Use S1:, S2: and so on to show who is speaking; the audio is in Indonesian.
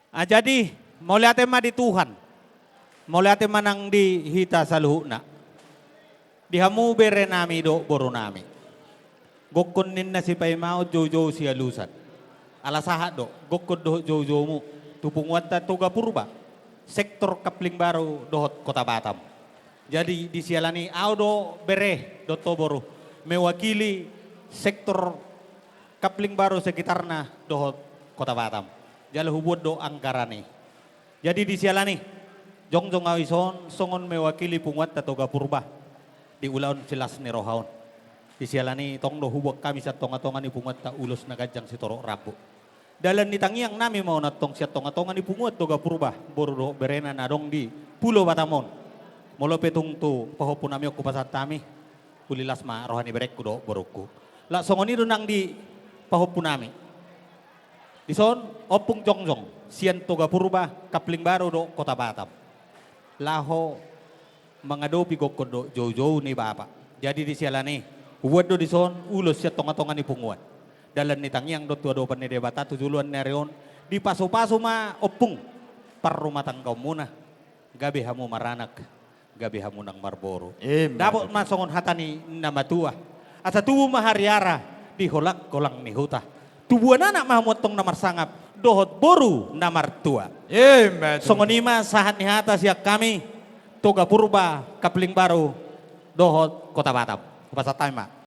S1: Jadi mau lihat emang di Tuhan, mau lihat emang nang di hita saluhuna, dihamu bere nami do boru nami, gokon ninna si pay mau jojo si alusan, alasahat do, gokon do jojo mu, tupung wanta toga purba, sektor kapling baru dohot kota Batam. Jadi di sialani audo bere do boru, mewakili sektor kapling baru sekitarnya dohot kota Batam. Jala hubud do angkarani. Jadi di sialani jongjong awison songon mewakili punguat toga purba di ulaun jelas ni rohaon. Di sialani tong do hubuk kami sa tonga-tonga ni punguat ta ulos na gajang si toro rabu. Dalan ni tangiang nami mau natong siya tonga-tonga ni punguat toga purba boru do berena nadong di Pulau Batamon. Molo petung tu pahopun nami okupasat tami ulilas ma rohani berek do boruku. La songon itu nang di pahopun nami. Di son opung jongjong sian toga purba kapling baru do kota Batam. Laho mengadopi gokon do jojo ni bapak. Jadi di sialani uwad do di son ulos siya tonga-tonga ni punguan. Dalan ni tangiang do tua do pan ni debata tujuluan nerion di paso-paso ma opung par rumah tangga muna. Gabi hamu maranak, gabi hamu nang marboro. Dapat masongon hatani nama tua. Asa tubuh mahariara di holak kolang ni huta. Tubuhan anak mahamotong namar sangap, dohot boru namar tua. Songonima sahat ni hata siak kami, toga purba kapling baru, dohot kota Batam. Pasat taima.